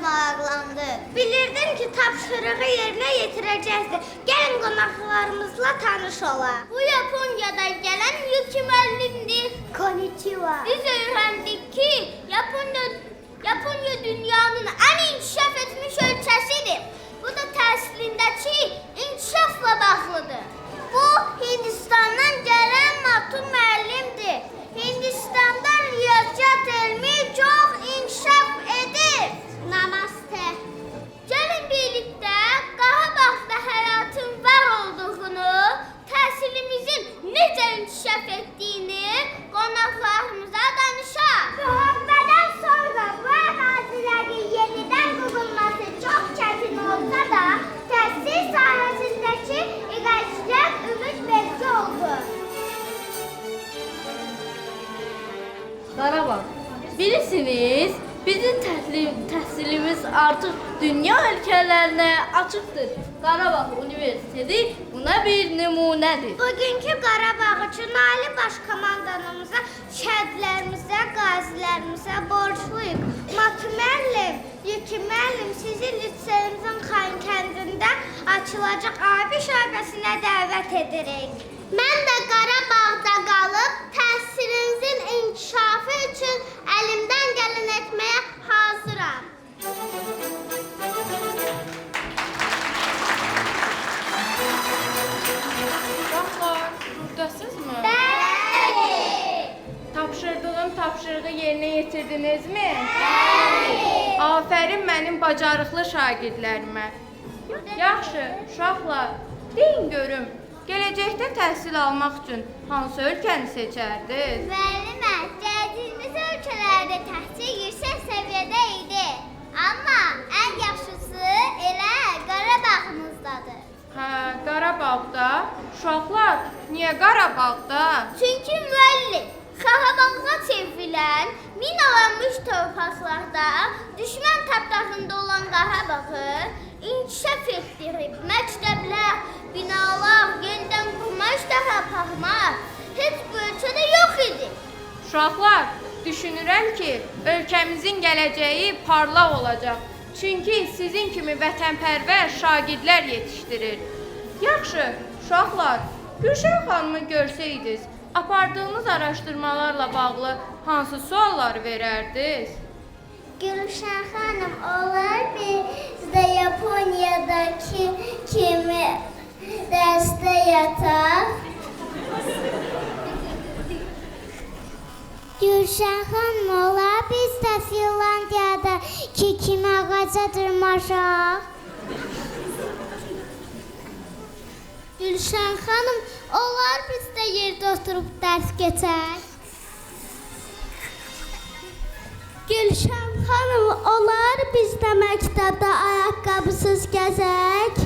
maraqlandı. Bilirdim ki tapşırığı yerinə yetirəcəkdi. Gəlin qonaqlarımızla tanış olaq. Bu Yaponiya'dan gelen Yuki müəllimdir. Konnichiwa. Biz öğrendik ki Japonya dünyanın en inkişaf etmiş ölkəsidir. Bu da təhsilindəki inkişafla bağlıdır. Bu Hindistandan gələn Matu müəllimdir. Hindistanda riyaziyyat elmi çox inkişaf edir. Namaste. Gəlin birlikdə Qarabağda həyatın var olduğunu, təhsilimizin necə inkişaf etdiyini qonaqlarımıza danışaq. Müharibədən sonra bu ərazilərin yenidən qurulması çox çətin olsa da, təhsil sahəsindəki irəlilər ümid verici oldu. Qarabağ, bilirsiniz, bizim təhsilimiz artıq dünya ölkələrinə açıqdır. Qarabağ Universiteti buna bir nümunədir. Bugünkü Qarabağ üçün Ali Baş Komandanımıza, şəhidlərimizə, qazilərimizə borcluyuq. Matu müəllim, Yuki müəllim, sizi liseyimizin Xankəndində açılacaq abi şöbəsinə dəvət edirik. Mən də Qarabağda qalıb təhsilimizin inkişafı üçün əlimdən gələn etməyə hazıram. Uşaqlar, buradasınızmı? Bəli. Tapşırdığım tapşırığı yerinə yetirdinizmi? Bəli. Afərin mənim bacarıqlı şagirdlərimə. Yaxşı, uşaqlar, deyin görüm, gələcəkdə təhsil almaq üçün hansı ölkəni seçərdiniz? Müəllimə, gəldiyimiz ölkələrdə təhsil yüksək səviyyədə idi. Amma ən yaxşısı elə Qarabağımızdadır. Hə, Qarabağda. Uşaqlar, niyə Qarabağda? Çünki müəllim, Qarabağa çevrilən minalanmış torpaqlarda düşmən tapdağında olan Qarabağı inkişaf etdirib. Məktəblər, binalar, yenidən qurma işləri aparmaq heç bu ölkədə yox idi. Uşaqlar, düşünürəm ki, ölkəmizin gələcəyi parlaq olacaq. Çünki sizin kimi vətənpərvər şagirdlər yetişdirir. Yaxşı, uşaqlar, Gülşən xanımı görsəydiniz, apardığınız araşdırmalarla bağlı hansı sualları verərdiniz? Gülşən xanım, olar bizdə Yaponiyadakı kimi dərsdə yataq? Gülşən xanım, olar bizdə Finlandiyadakı kimi ağaca dırmaşaq? Gülşən xanım, olar bizdə yerdə oturub dərs keçək? Gülşən xanım, olar bizdə məktəbdə ayaqqabısız gəzək?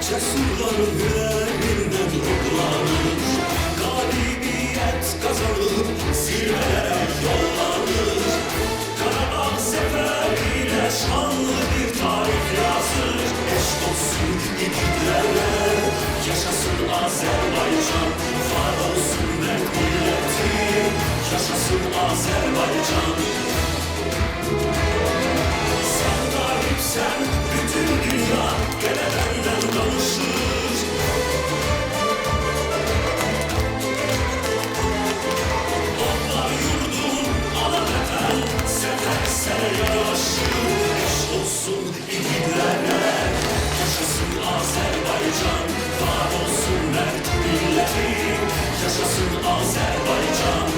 Cesurların yüreğinden toplanır, galibiyet kazanıp zirvelere yollanır. Karabağ seferiyle şanlı bir tarih yazır. Eş olsun yiğitlerle, yaşasın Azerbaycan, var olsun mert milleti, yaşasın Azerbaycan. Sen garipsen bütün dünya gene benden danışır. Toplar yurdum ana vatan, severse yaraşır. Eş olsun yiğitlere, yaşasın Azerbaycan, var olsun mert milleti, yaşasın Azerbaycan.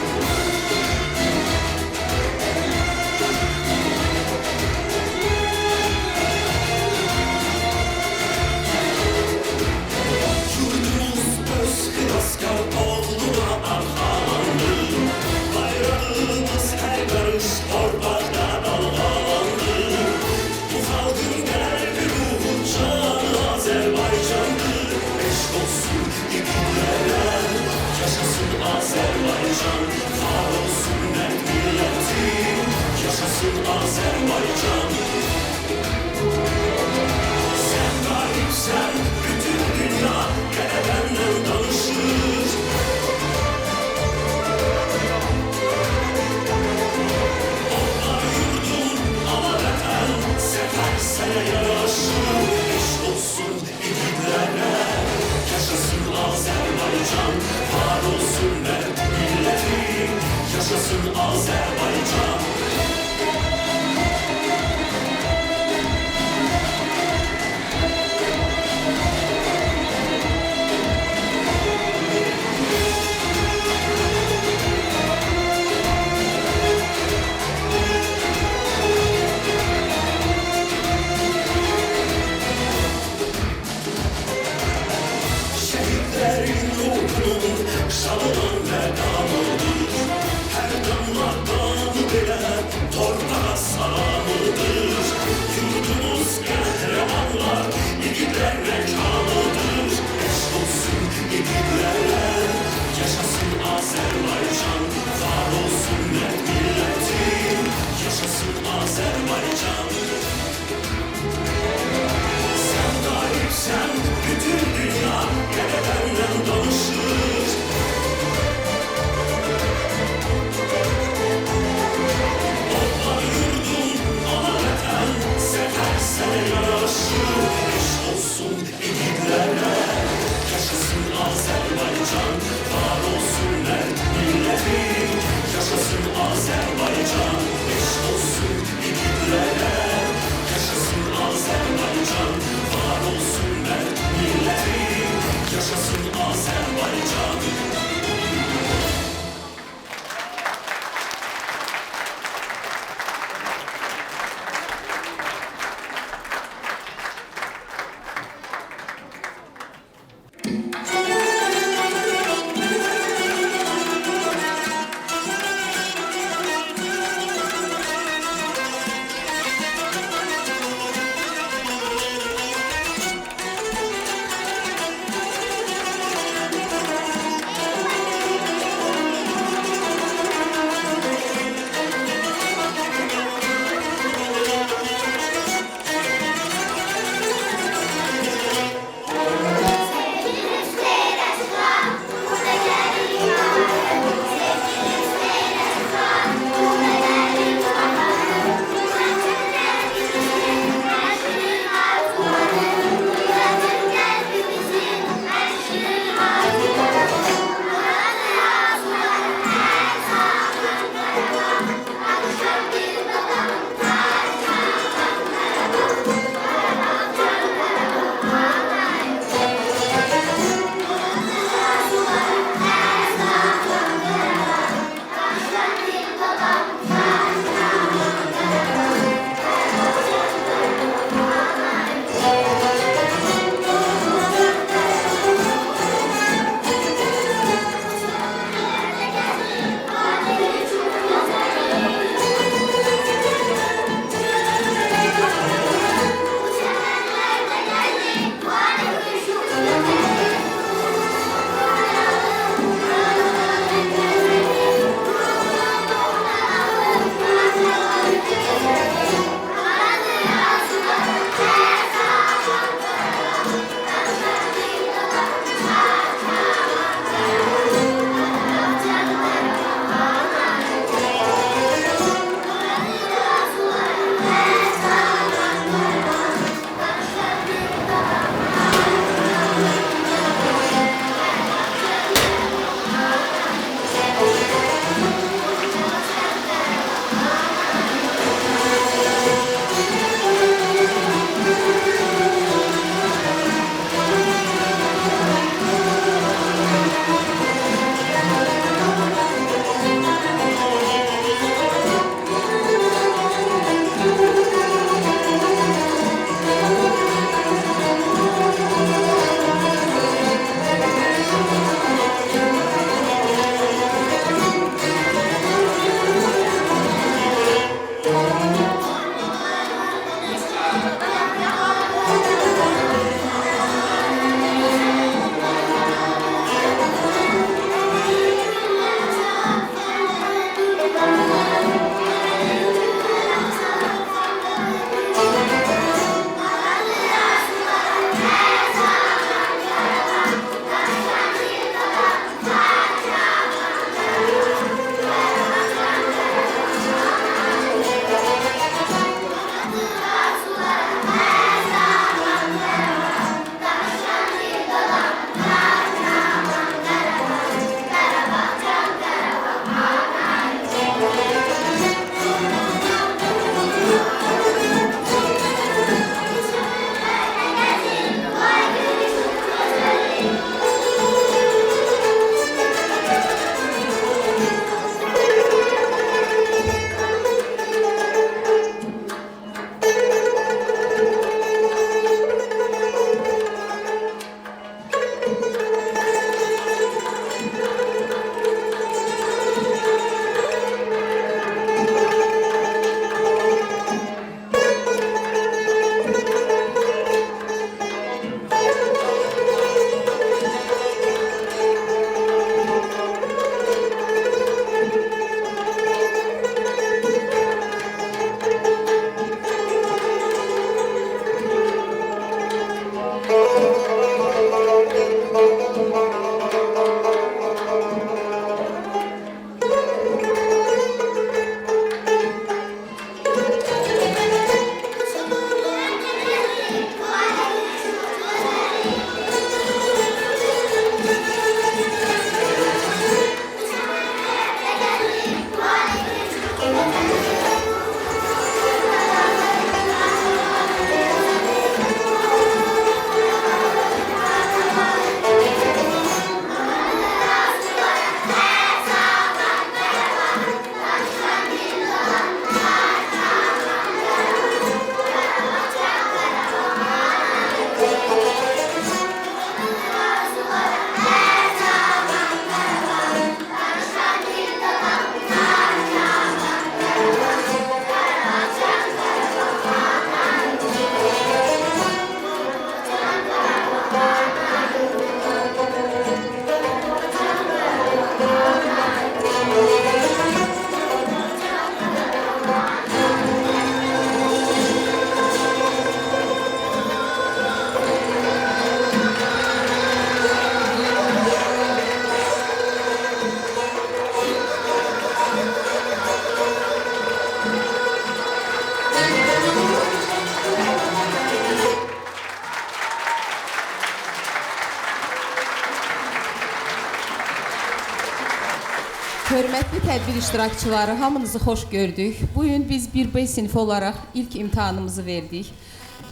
Hörmətli tədbir iştirakçıları, hamınızı xoş gördük. Bugün biz 1B sinifi olaraq ilk imtahanımızı verdik.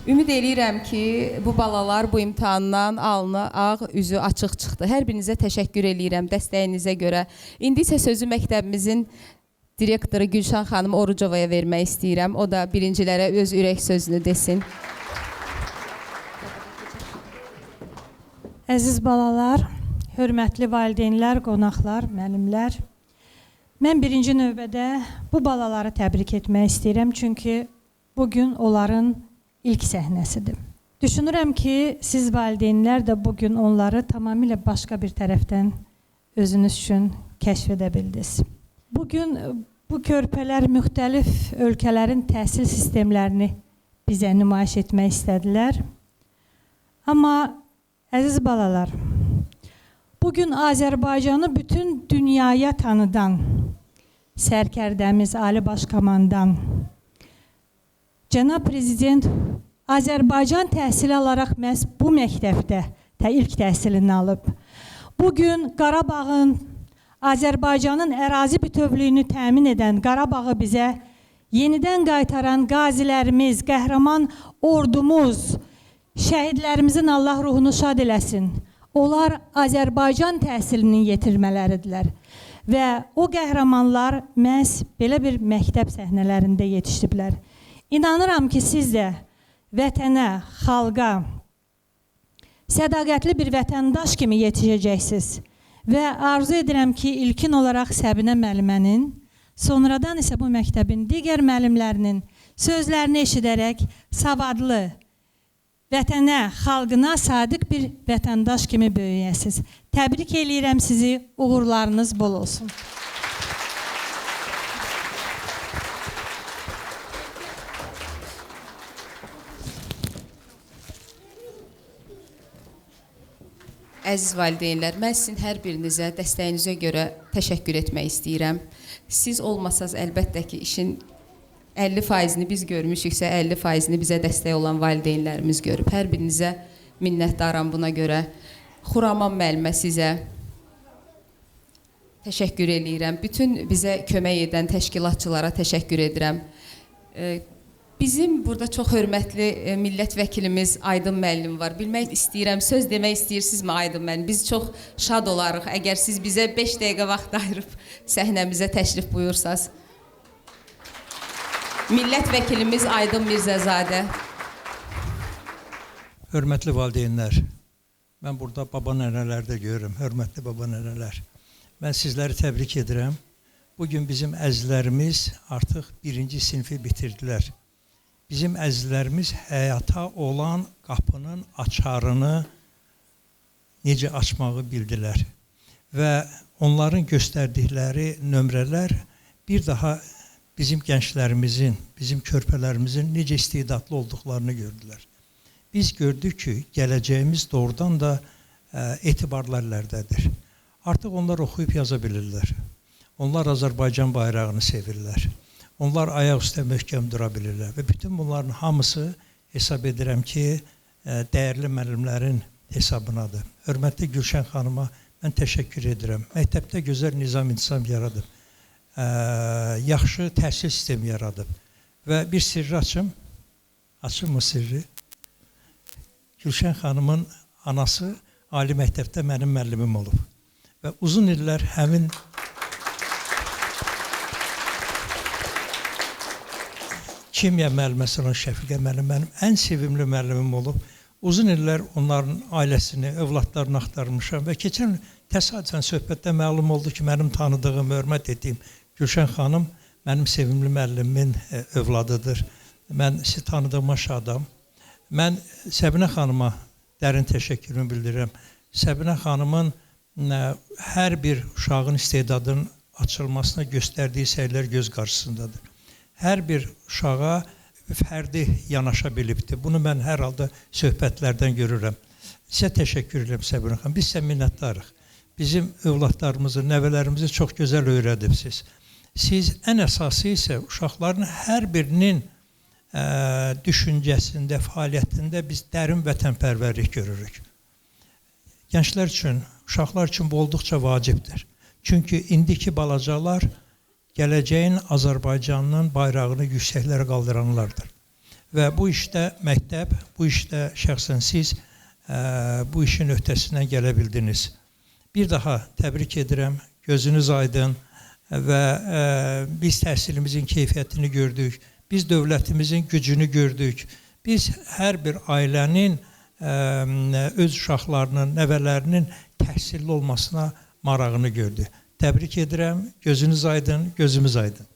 Ümid eləyirəm ki, bu balalar bu imtahandan alnı ağ, üzü açıq çıxdı. Hər birinizə təşəkkür eləyirəm dəstəyinizə görə. İndi isə sözü məktəbimizin direktoru Gülşən xanım Orucovaya vermək istəyirəm. O da birincilərə öz ürək sözünü desin. Əziz balalar, hörmətli valideynlər, qonaqlar, müəllimlər. Mən birinci növbədə bu balaları təbrik etmək istəyirəm, çünki bugün onların ilk səhnəsidir. Düşünürəm ki, siz valideynlər də bugün onları tamamilə başqa bir tərəfdən özünüz üçün kəşf edə bildiniz. Bugün bu körpələr müxtəlif ölkələrin təhsil sistemlərini bizə nümayiş etmək istədilər. Amma əziz balalar, bugün Azərbaycanı bütün dünyaya tanıdan sərkərdəmiz Ali Baş Komandan Cənab Prezident Azərbaycan təhsili alaraq məhz bu məktəbdə ilk təhsilini alıb. Bugün Qarabağın, Azərbaycanın ərazi bütövlüyünü təmin edən Qarabağı bizə yenidən qaytaran qazilərimiz, qəhrəman ordumuz, şəhidlərimizin Allah ruhunu şad eləsin. Onlar Azərbaycan təhsilinin yetirmələridirlər. Və o qəhrəmanlar məhz belə bir məktəb səhnələrində yetişdiblər. İnanıram ki, siz də vətənə, xalqa, sədaqətli bir vətəndaş kimi yetişəcəksiniz. Və arzu edirəm ki, ilkin olaraq Səbinə müəllimənin, sonradan isə bu məktəbin digər müəllimlərinin sözlərini eşidərək savadlı, vətənə, xalqına sadiq bir vətəndaş kimi böyüyəsiniz. Təbrik eləyirəm sizi, uğurlarınız bol olsun. Əziz valideynlər, mən sizin hər birinizə dəstəyinizə görə təşəkkür etmək istəyirəm. Siz olmasanız əlbəttə ki, işin 50%-ni biz görmüşüksə, 50%-ni bizə dəstək olan valideynlərimiz görüb. Hər birinizə minnətdaram buna görə. Xuraman müəllimə sizə təşəkkür eləyirəm. Bütün bizə kömək edən təşkilatçılara təşəkkür edirəm. Bizim burada çox hörmətli millət vəkilimiz Aydın müəllim var. Bilmək istəyirəm, söz demək istəyirsinizmi Aydın müəllim? Biz çox şad olarıq, əgər siz bizə 5 dəqiqə vaxt ayırıb səhnəmizə təşrif buyursanız. Millət vəkilimiz Aydın Mirzəzadə. Hörmətli valideynlər, mən burada baba nənələr də görürəm, hörmətli baba nənələr. Mən sizləri təbrik edirəm. Bugün bizim əzizlərimiz artıq 1-ci sinifi bitirdilər. Bizim əzizlərimiz həyata olan qapının açarını necə açmağı bildilər. Və onların göstərdikləri nömrələr bir daha bizim gənclərimizin, bizim körpələrimizin necə istedadlı olduqlarını gördülər. Biz gördük ki, gələcəyimiz doğrudan da etibarlı əllərdədir. Artıq onlar oxuyub yaza bilirlər. Onlar Azərbaycan bayrağını sevirlər. Onlar ayaq üstə möhkəm dura bilirlər. Və bütün bunların hamısı hesab edirəm ki, dəyərli müəllimlərin hesabınadır. Hörmətli Gülşən xanıma mən təşəkkür edirəm. Məktəbdə gözəl nizam-intizam yaradıb. Yaxşı təhsil sistemi yaradıb. Və bir sirri açım. Açım mı sirri? Gülşən xanımın anası ali məktəbdə mənim müəllimim olub. Və uzun illər həmin kimya müəlliməsi olan Şəfiqə müəllim mənim ən sevimli müəllimim olub. Uzun illər onların ailəsini, övladlarını axtarmışam və keçən təsadüfən söhbətdə məlum oldu ki, mənim tanıdığım, hörmət etdiyim Gülşən xanım mənim sevimli müəllimimin övladıdır. Mən sizi tanıdığıma şadam. Mən Səbinə xanıma dərin təşəkkürümü bildirirəm. Səbinə xanımın hər bir uşağın istedadının açılmasına göstərdiyi səylər göz qarşısındadır. Hər bir uşağa fərdi yanaşa bilibdir. Bunu mən hər halda söhbətlərdən görürəm. Sizə təşəkkür edirəm Səbinə xanım. Biz sizə minnətdarıq. Bizim övladlarımızı, nəvələrimizi çox gözəl öyrədibsiniz. Siz ən əsası isə uşaqların hər birinin düşüncəsində, fəaliyyətində biz dərin vətənpərvərlik görürük. Gənclər üçün, uşaqlar üçün bu olduqca vacibdir. Çünki indiki balacalar gələcəyin Azərbaycanının bayrağını yüksəklərə qaldıranlardır. Və bu işdə məktəb, bu işdə şəxsən siz bu işin öhdəsindən gələ bildiniz. Bir daha təbrik edirəm, gözünüz aydın və biz təhsilimizin keyfiyyətini gördük, biz dövlətimizin gücünü gördük, biz hər bir ailənin öz uşaqlarının, nəvələrinin təhsilli olmasına marağını gördük. Təbrik edirəm, gözünüz aydın, gözümüz aydın.